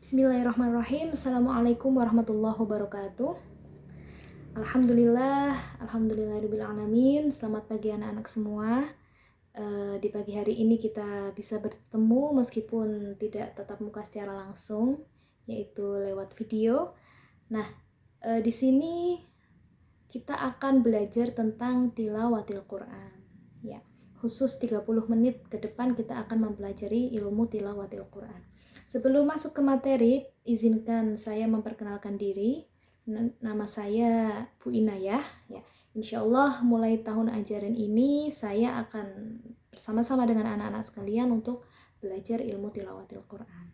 Bismillahirrahmanirrahim. Assalamualaikum warahmatullahi wabarakatuh. Alhamdulillahirrahmanirrahim. Selamat pagi anak-anak semua. Di pagi hari ini kita bisa bertemu meskipun tidak tatap muka secara langsung, yaitu lewat video. Nah, di sini kita akan belajar tentang tilawatil Quran. Ya, khusus 30 menit ke depan kita akan mempelajari ilmu tilawatil Quran. Sebelum masuk ke materi, izinkan saya memperkenalkan diri. Nama saya Bu Inayah. Ya, insya Allah mulai tahun ajaran ini saya akan bersama-sama dengan anak-anak sekalian untuk belajar ilmu tilawatil Quran.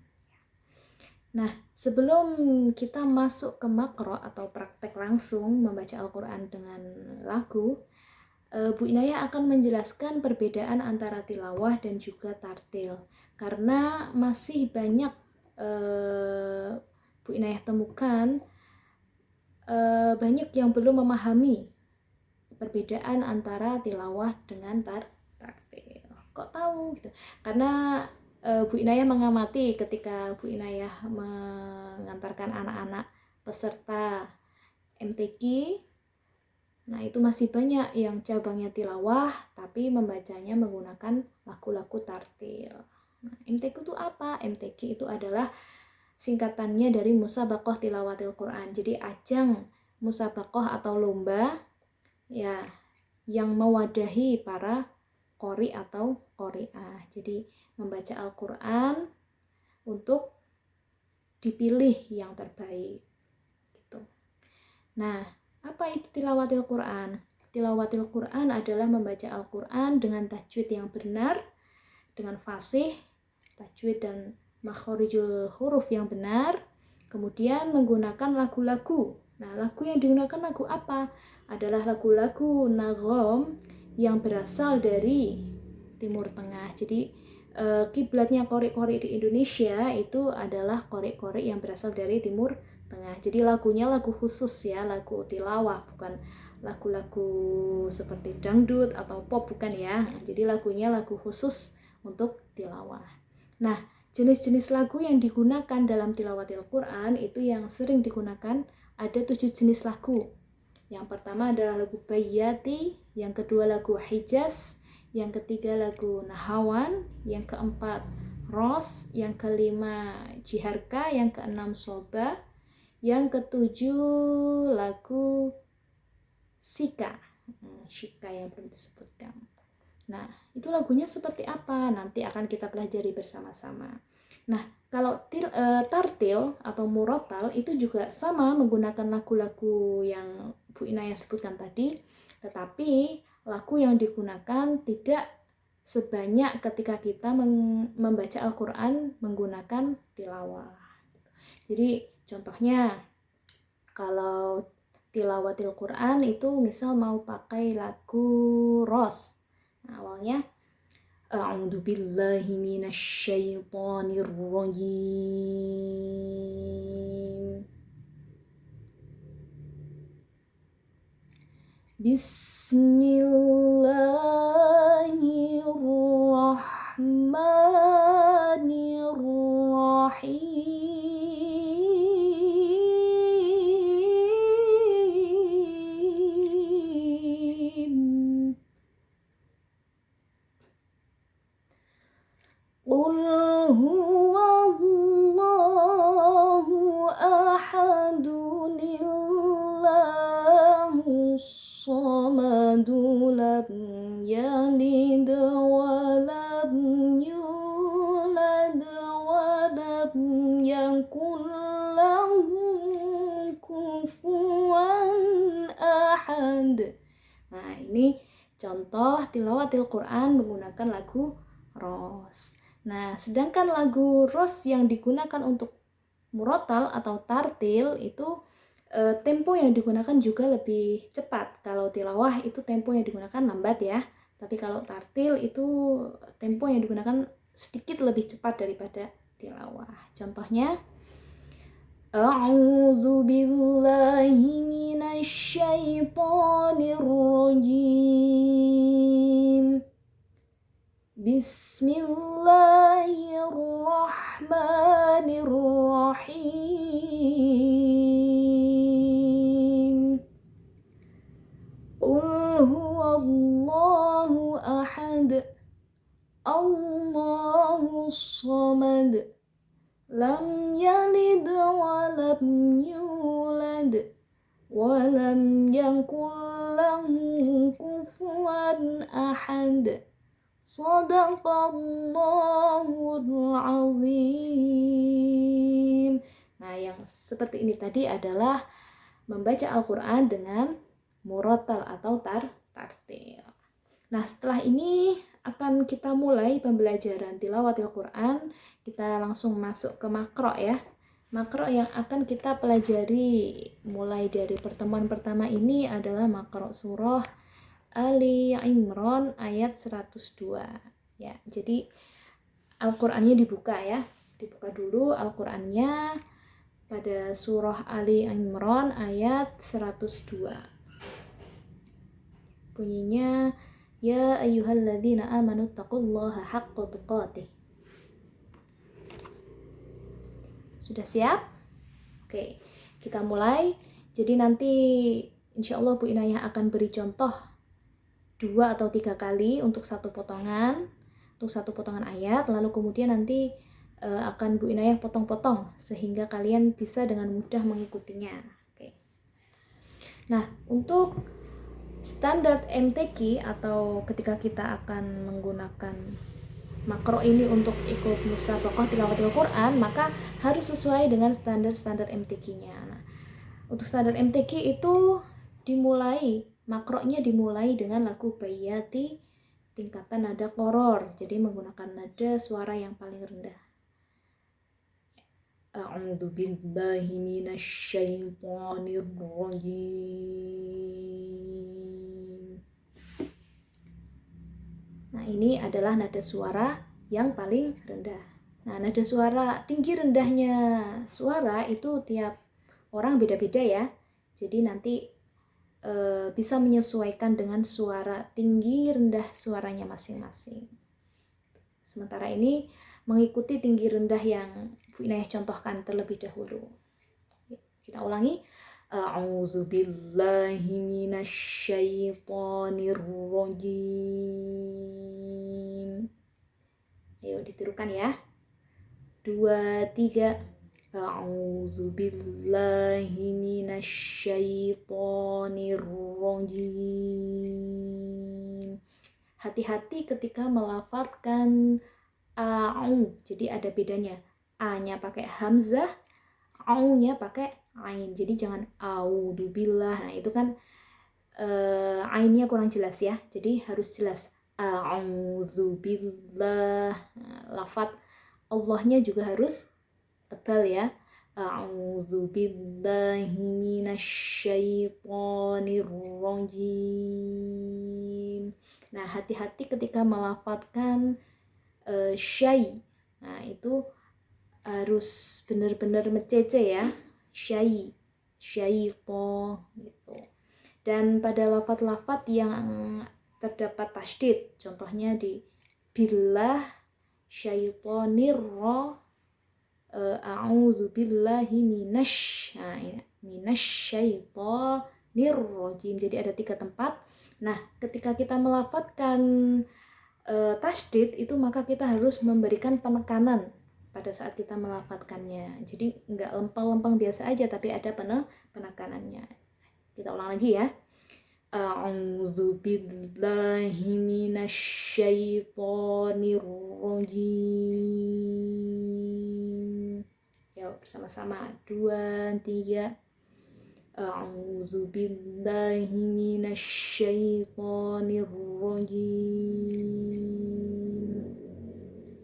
Nah, sebelum kita masuk ke makro atau praktek langsung membaca Al-Quran dengan lagu, Bu Inayah akan menjelaskan perbedaan antara tilawah dan juga tartil. Karena masih banyak Bu Inayah temukan banyak yang belum memahami perbedaan antara tilawah dengan tartil. Kok tahu gitu? Karena Bu Inayah mengamati ketika Bu Inayah mengantarkan anak-anak peserta MTQ. Nah, itu masih banyak yang cabangnya tilawah tapi membacanya menggunakan lagu-lagu tartil. Nah, MTQ itu apa? MTQ itu adalah singkatannya dari Musabaqah Tilawatil Quran. Jadi ajang musabaqah atau lomba ya yang mewadahi para qori atau qori'ah. Jadi membaca Al-Quran untuk dipilih yang terbaik gitu. Nah, apa itu tilawatil Quran? Tilawatil Quran adalah membaca Al-Quran dengan tajwid yang benar, dengan fasih, tajwid dan makhorijul huruf yang benar, kemudian menggunakan lagu-lagu. Nah, lagu yang digunakan lagu apa? Adalah lagu-lagu nagom yang berasal dari Timur Tengah. Jadi kiblatnya qori-qori di Indonesia itu adalah qori-qori yang berasal dari Timur Tengah. Jadi lagunya lagu khusus ya, lagu tilawah, bukan lagu-lagu seperti dangdut atau pop, bukan ya. Jadi lagunya lagu khusus untuk tilawah. Nah, jenis-jenis lagu yang digunakan dalam tilawatil Quran itu yang sering digunakan ada 7 jenis lagu. Yang pertama adalah lagu Bayyati, yang kedua lagu Hijaz, yang ketiga lagu Nahawan, yang keempat Ros, yang kelima Jiharka, yang keenam Soba, yang ketujuh lagu Shika yang belum disebutkan. Nah, itu lagunya seperti apa? Nanti akan kita pelajari bersama-sama. Nah, kalau tartil atau murotal itu juga sama menggunakan lagu-lagu yang Bu Inayah sebutkan tadi, tetapi lagu yang digunakan tidak sebanyak ketika kita membaca Al-Quran menggunakan tilawah. Jadi contohnya kalau tilawatil Quran itu misal mau pakai lagu Ros. Nah, awalnya A'udzu billahi minasyaitonir rajim. Bismillahirrahmanirrahim. Qul huwallahu ahadun illahus samadu lam yalid wa lam yulad wa lam yakul lahu kufuwan ahad. Nah, ini contoh tilawatil Quran menggunakan lagu Ros. Nah, sedangkan lagu Ros yang digunakan untuk murotal atau tartil itu tempo yang digunakan juga lebih cepat. Kalau tilawah itu tempo yang digunakan lambat ya. Tapi kalau tartil itu tempo yang digunakan sedikit lebih cepat daripada tilawah. Contohnya A'udzu billahi minasyaitonir rajim. Bismillahirrahmanirrahim. Rahim. Qul huwallahu ahad, Allahus samad, lam yalid wa lam yulad, wa lam yakul lahu kufuwan ahad. Shadaqallahul azim. Nah, yang seperti ini tadi adalah membaca Al-Quran dengan murattal atau tartil. Nah, setelah ini akan kita mulai pembelajaran tilawatil Quran. Kita langsung masuk ke makro ya. Makro yang akan kita pelajari mulai dari pertemuan pertama ini adalah makro surah Ali Imran ayat 102 ya. Jadi Al-Qur'annya dibuka ya. Dibuka dulu Al-Qur'annya pada surah Ali Imran ayat 102. Bunyinya ya ayyuhalladzina amanu taqullaha haqqa tuqatih. Sudah siap? Oke, kita mulai. Jadi nanti insya Allah Bu Inayah akan beri contoh 2 atau 3 kali untuk satu potongan ayat, lalu kemudian nanti akan Bu Inayah potong-potong sehingga kalian bisa dengan mudah mengikutinya. Oke. Nah, untuk standar MTQ atau ketika kita akan menggunakan makro ini untuk ikut musabaqah tilawatil Quran, maka harus sesuai dengan standar MTQ-nya. Nah, untuk standar MTQ itu makronya dimulai dengan lagu Bayyati tingkatan nada qoror, jadi menggunakan nada suara yang paling rendah. A'udzu billahi minasyaitonir rajim. Nah, ini adalah nada suara yang paling rendah. Nah, nada suara tinggi rendahnya suara itu tiap orang beda-beda ya. Jadi nanti bisa menyesuaikan dengan suara tinggi rendah suaranya masing-masing. Sementara ini mengikuti tinggi rendah yang Bu Inayah contohkan terlebih dahulu. Kita ulangi. A'udzu billahi minasyaitonir rajim. Ayo ditirukan ya. 2, 3. A'udzu billahi minasyaitonir rajim. Hati-hati ketika melafadzkan a'u. Jadi ada bedanya. A-nya pakai hamzah, a'u-nya pakai ain. Jadi jangan a'udzu billah. Nah, itu kan ainnya kurang jelas ya. Jadi harus jelas. A'udzu billah. Nah, lafadz Allahnya juga harus tebal ya. A'udzu billahi minasyaitonir rajim. Nah, hati-hati ketika melafadzkan syai. Nah, itu harus benar-benar mecece ya. Syai, syaiton gitu. Dan pada lafadz-lafadz yang terdapat tasydid, contohnya di billah syaitonir a'udzu billahi minasyaitonir rajim. Jadi ada 3 tempat. Nah, ketika kita melafadzkan tasydid itu maka kita harus memberikan penekanan pada saat kita melafadzkannya. Jadi enggak lempeng-lempeng biasa aja tapi ada penekanannya. Kita ulang lagi ya. A'udzu billahi minasyaitonir rajim. Yuk bersama-sama. 2, 3. A'udzu billahi minasyaitonir rajim.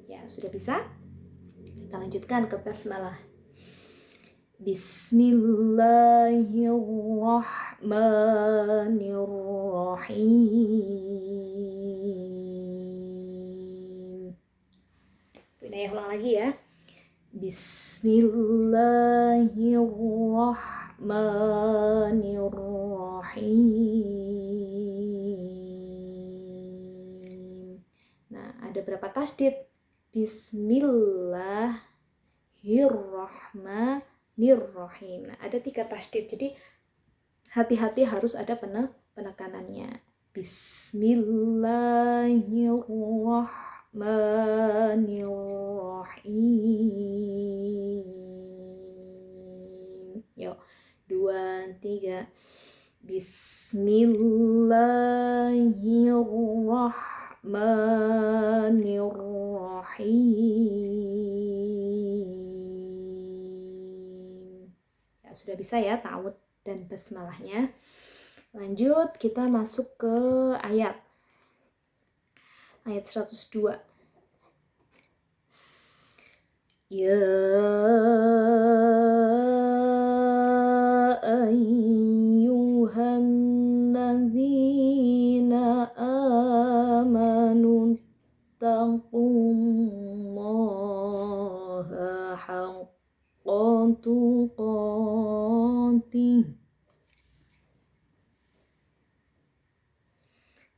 Ya, sudah bisa? Kita lanjutkan ke basmalah. Bismillahirrahmanirrahim. Inayah ulang lagi ya. Bismillahirrahmanirrahim. Nah, ada berapa tasydid? Bismillah Bismillahirrahmanirrahim. Nah, ada 3 tasydid. Jadi hati-hati harus ada penekanannya. Bismillahirrahmanirrahim. Yuk, 2, 3. Bismillahirrahmanirrahim. Ya, sudah bisa ya ta'awudz dan basmalahnya. Lanjut, kita masuk ke ayat 102. Ya ayyuhan ladzina amanu taqullaha haqqa tuqatih.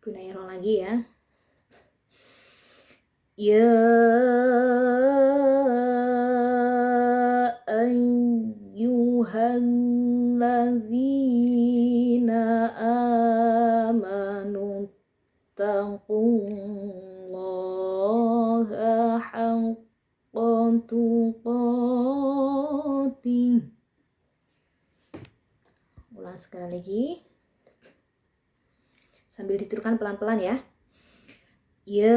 Bunayro lagi ya. Ya ayyuhalladzina amanu taqullaha haqqa tuqatih. Ulang sekali lagi. Sambil ditirukan pelan-pelan ya. Ya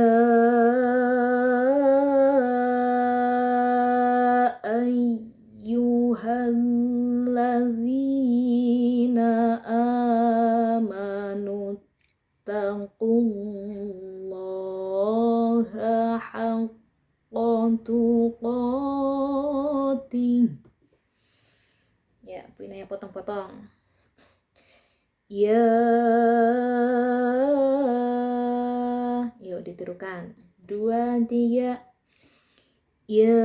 ayyuhalladzina amanu taqullaha haqqa tuqatih. Ya, Bu Inaya potong-potong. Ya, yuk ditirukan. 2, 3. Ya,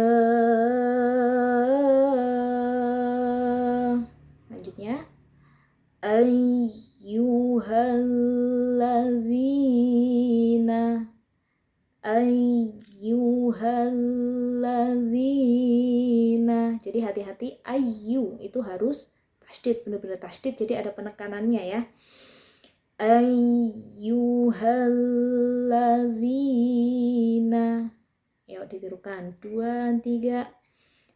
lanjutnya. Ayyuhalladzina. Jadi hati-hati, ayyu itu harus tasydid, benar-benar tasydid, jadi ada penekanannya ya. Ayyuhalladzina. Yuk ditirukan. 2, 3.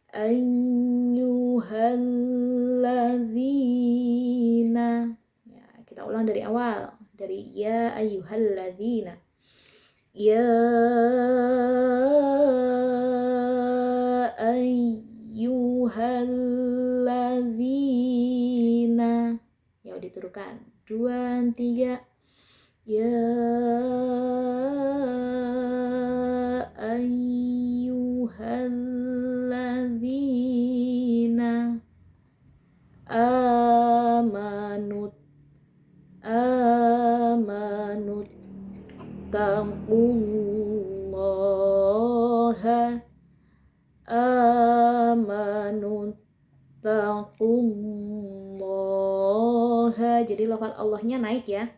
Ayyuhalladzina. Ya, kita ulang dari awal. Dari ya ayyuhalladzina. Ya ayyuhalladzina. Yuk ditirukan. 2, 3. Ya ayyuhalladzina amanut taqullaha taqullaha. Jadi lafaz Allahnya naik ya.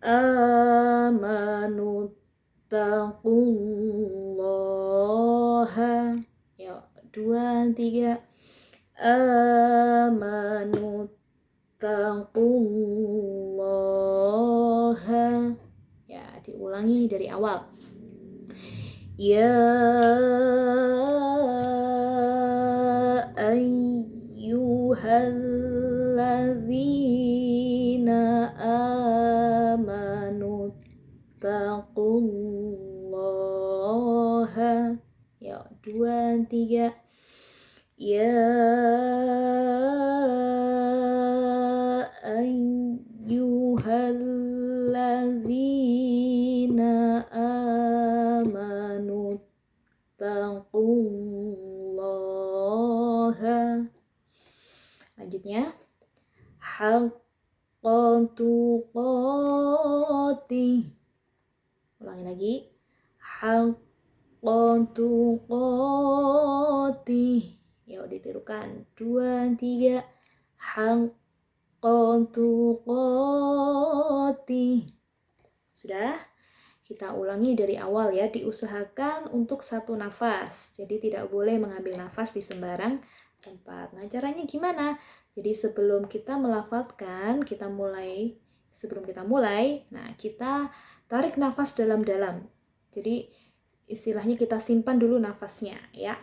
Amanu taqullaha. Ya, 2, 3. Amanu taqullaha. Ya, diulangi dari awal. Ya ayyuhalladzina amanu taqullaha. Ya, 2, 3. Ya ayyuhalladzina amanu taqullaha. Lanjutnya. Haqqa tuqatih. Ulangi lagi. Haqqa tuqatih. Yuk ditirukan. 2, 3. Haqqa tuqatih. Sudah? Kita ulangi dari awal ya, diusahakan untuk satu nafas. Jadi tidak boleh mengambil nafas di sembarang tempat. Nah, caranya gimana? Jadi sebelum kita melafalkan, sebelum kita mulai, nah kita tarik nafas dalam-dalam. Jadi istilahnya kita simpan dulu nafasnya ya.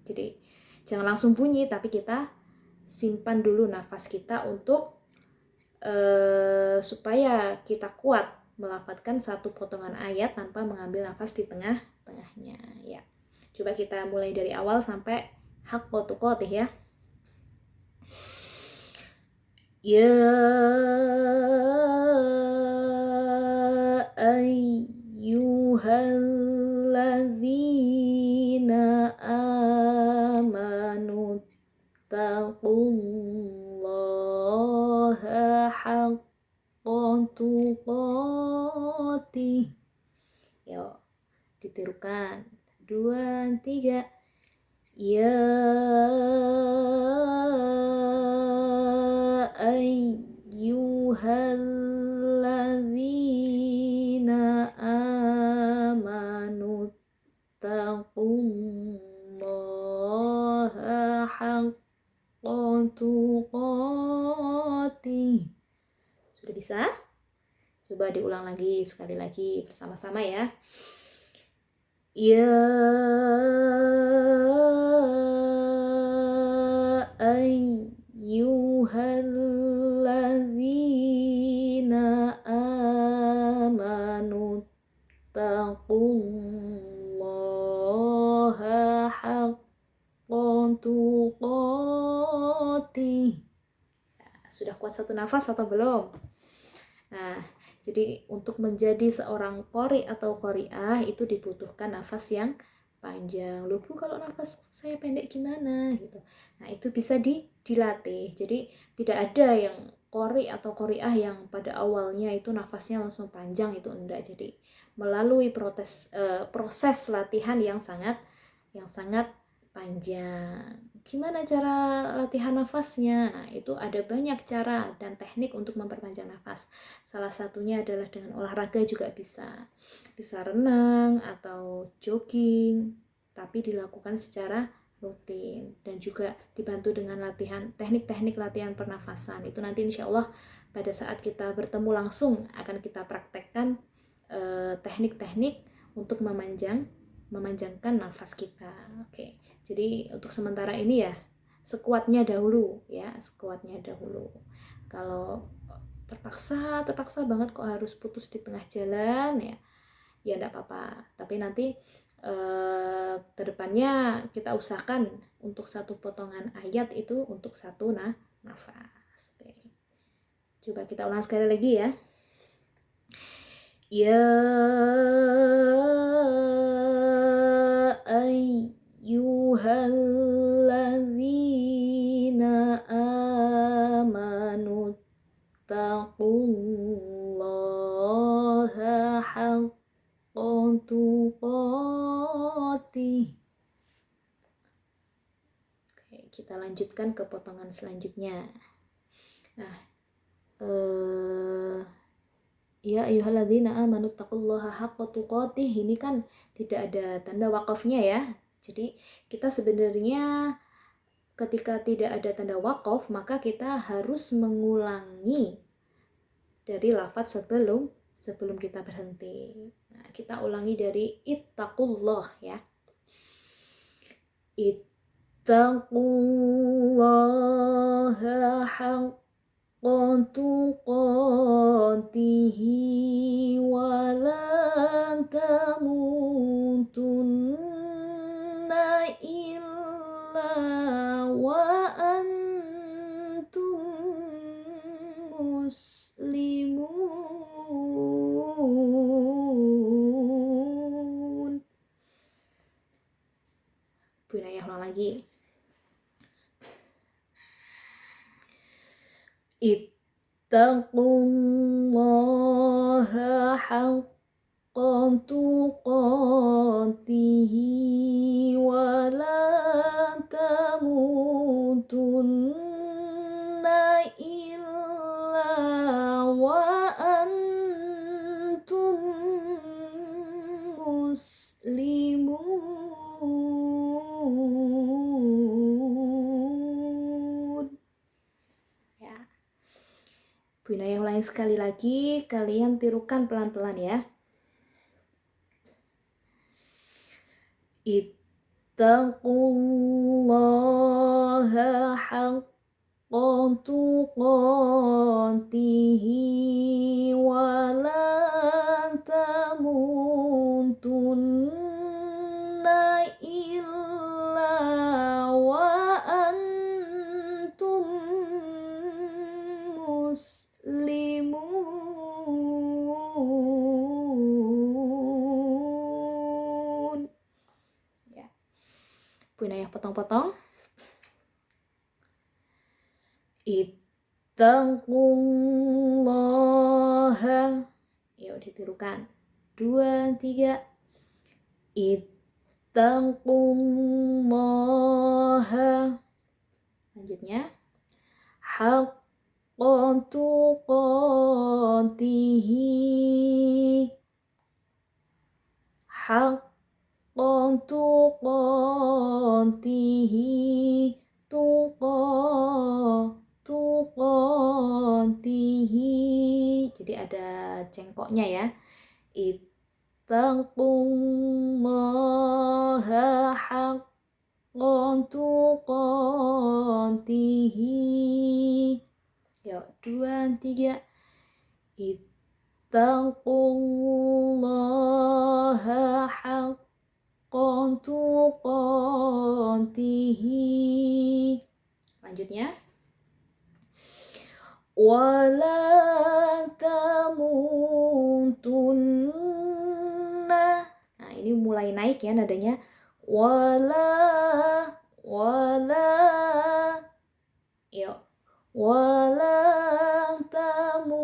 Jadi jangan langsung bunyi, tapi kita simpan dulu nafas kita untuk supaya kita kuat melafadzkan satu potongan ayat tanpa mengambil nafas di tengah-tengahnya ya. Coba kita mulai dari awal sampai haqqa tuqatih ya. Ya ayyuhalladzina amanu taqullaha haqqa tuqatih. Yuk, ditirukan. 2, 3. Ya ayyuhalladzina amanu taqullaha haqqa tuqatih. Sudah bisa? Coba diulang lagi, sekali lagi bersama-sama ya. Ya ayyuhalladzina amanu taqullaha haqqa tuqatih. Sudah kuat satu nafas atau belum? Nah, jadi untuk menjadi seorang qori atau qoriah itu dibutuhkan nafas yang panjang. Loh Bu, kalau nafas saya pendek gimana gitu. Nah, itu bisa dilatih. Jadi tidak ada yang qori atau qoriah yang pada awalnya itu nafasnya langsung panjang, itu enggak. Jadi melalui proses latihan yang sangat panjang. Gimana cara latihan nafasnya? Nah, itu ada banyak cara dan teknik untuk memperpanjang nafas. Salah satunya adalah dengan olahraga juga bisa. Bisa renang atau jogging, tapi dilakukan secara rutin. Dan juga dibantu dengan teknik-teknik latihan pernafasan. Itu nanti insya Allah pada saat kita bertemu langsung akan kita praktekkan teknik-teknik untuk memanjangkan nafas kita. Oke. Jadi untuk sementara ini ya sekuatnya dahulu ya, sekuatnya dahulu. Kalau terpaksa banget kok harus putus di tengah jalan ya enggak apa-apa. Tapi nanti kedepannya kita usahakan untuk satu potongan ayat itu untuk satu nafas. Oke. Coba kita ulang sekali lagi ya. Ya ayyuhalladzina amanu taqullaha haqqa tuqatih. Oke, kita lanjutkan ke potongan selanjutnya. Nah, ya ayyuhalladzina amanu taqullaha haqqa tuqatih, ini kan tidak ada tanda wakafnya ya. Jadi kita sebenarnya ketika tidak ada tanda wakaf, maka kita harus mengulangi dari lafaz sebelum kita berhenti. Nah, kita ulangi dari ittaqullah ya. Ittaqullaha haqqa tuqatihi wa la tamutunna illa wa antum muslimun. Bu Inayah ulang lagi. Ittaqullaha haqqa tuqatihi wa la tamutunna illa wa antum Bu Inaya ulangi sekali lagi, kalian tirukan pelan-pelan ya. Ittaqullaha haqqa tuqatihi wa la tamutunna illa wa antum muslimun. Ya. Bu Inaya potong-potong. Ittaqullaha. Yuk ditirukan. 2, 3. Ittaqullaha. Lanjutnya. Haqqa tuqatihi. Haqqa tuqatihi. Tuqatihi. Jadi ada cengkoknya ya. Ittaqullaha haqqa tuqatihi. Yuk, 2, 3. Ittaqullaha haqqa tuqatihi. Lanjutnya. Wala tamutunna. Nah, ini mulai naik ya nadanya. Wala. Yuk. Wala tamutunna.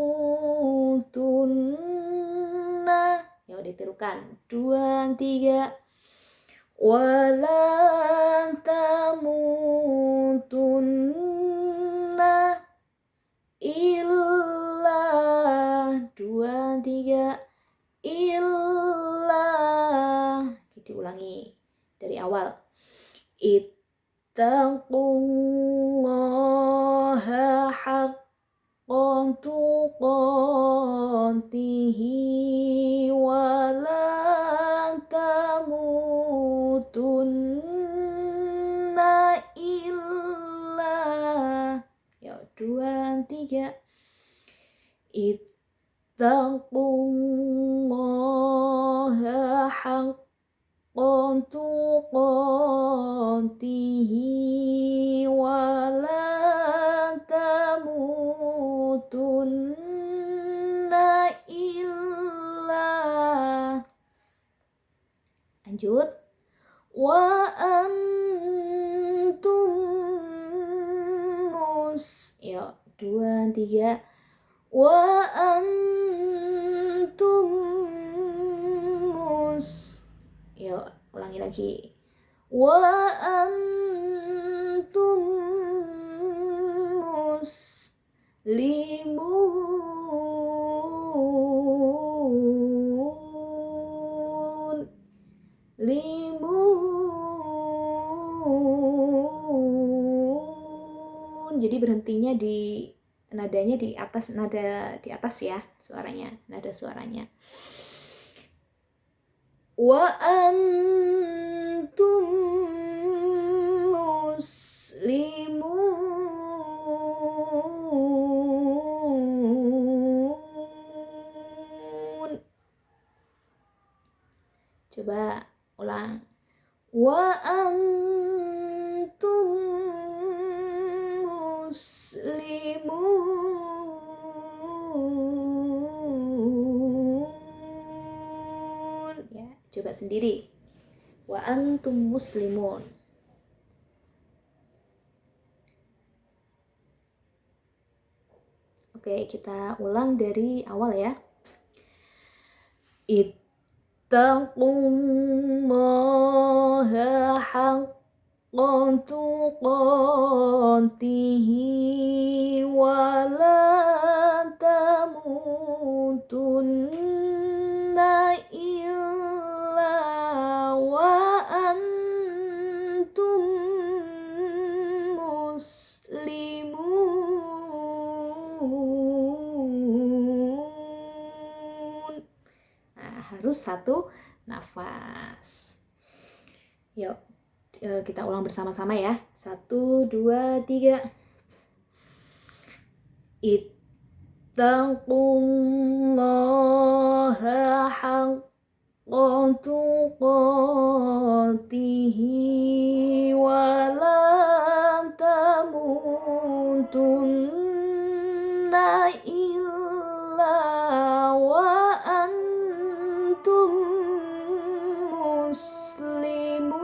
Yuk ditirukan. 2, 3. Wala tamutunna illa. 2, 3. Illa. Diulangi dari awal. Ittaqullaha haqqa tuqatihi wa la tamutunna illa. Yuk, 2, 3. Ittaqullaha haqqa tuqatihi wa la tamutunna illa. Lanjut. Wa antum Yuk, 2, 3. Wa antum Yuk, ulangi lagi. Wa antum muslimun. Jadi berhentinya di nadanya di atas, nada di atas ya suaranya, nada suaranya. Wa antum muslimun. Coba ulang. Wa antum muslimun. Ya, coba sendiri. Wa antum muslimun. Oke, kita ulang dari awal ya. Ittaqullaha haqqa tuqatihi wa la tamutunna illa wa antum muslimun. harus satu nafas. Yuk, kita ulang bersama-sama ya. 1, 2, 3. Ittaqullaha haqqa tuqatihi wa la tamutunna illa wa antum muslimun.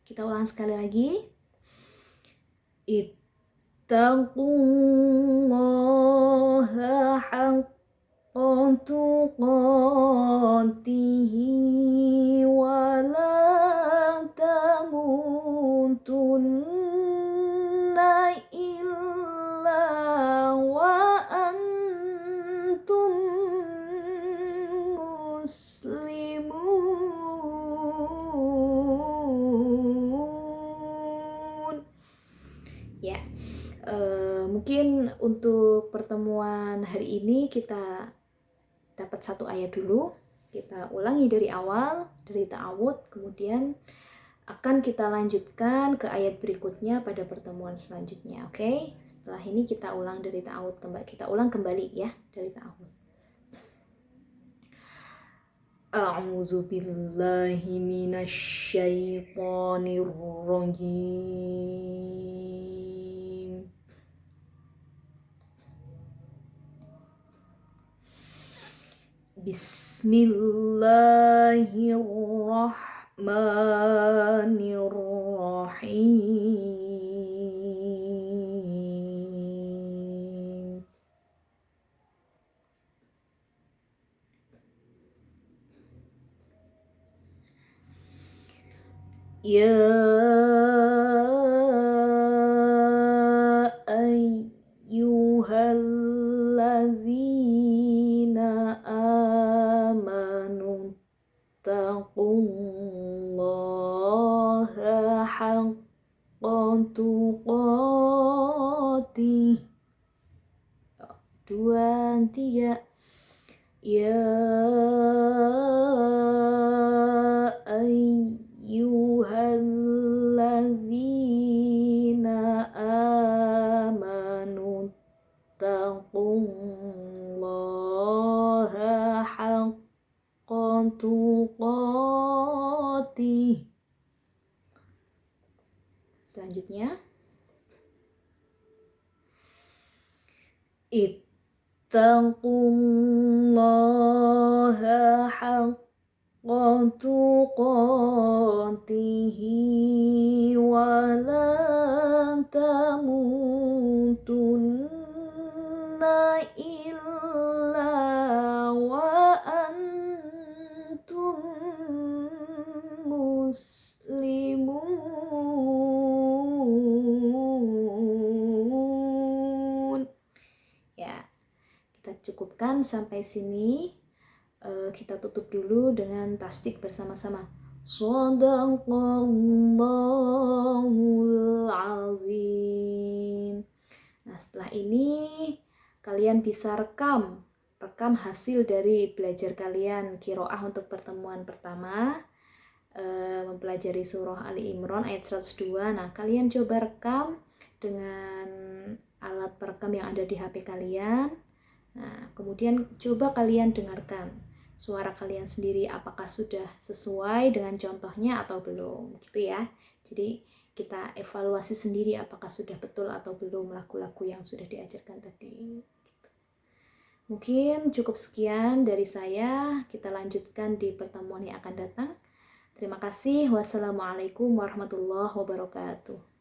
Kita ulang sekali lagi. Ittaqullaha haqqa tuqatihi wa la tamutunna illa wa antum muslimun. Ya, mungkin untuk pertemuan hari ini kita dapat satu ayat dulu. Kita ulangi dari awal, dari ta'awud, kemudian akan kita lanjutkan ke ayat berikutnya pada pertemuan selanjutnya. Oke? Setelah ini kita ulang dari ta'awud kembali. Kita ulang kembali ya dari ta'awud. A'udzu billahi minasy syaithanir rajim. Bismillahirrahmanirrahim. Ya ayyuhalladzina amanu taqullaha haqqa tuqatih. 2, 3. Ya ayyuhalladzina amanu taqullaha haqqa tuqatih. Selanjutnya, ittaqullaha haqqa tuqatihi wa la tamutunna illa wa antum muslimun. Ya, kita cukupkan sampai sini. Kita tutup dulu dengan tasdik bersama-sama. Shadaqallahul azim. Nah, setelah ini kalian bisa rekam hasil dari belajar kalian qiraah untuk pertemuan pertama, mempelajari surah Ali Imran ayat 102. Nah, kalian coba rekam dengan alat perekam yang ada di HP kalian. Nah, kemudian coba kalian dengarkan suara kalian sendiri, apakah sudah sesuai dengan contohnya atau belum, gitu ya. Jadi kita evaluasi sendiri apakah sudah betul atau belum lagu-lagu yang sudah diajarkan tadi. Mungkin cukup sekian dari saya, kita lanjutkan di pertemuan yang akan datang. Terima kasih. Wassalamualaikum warahmatullahi wabarakatuh.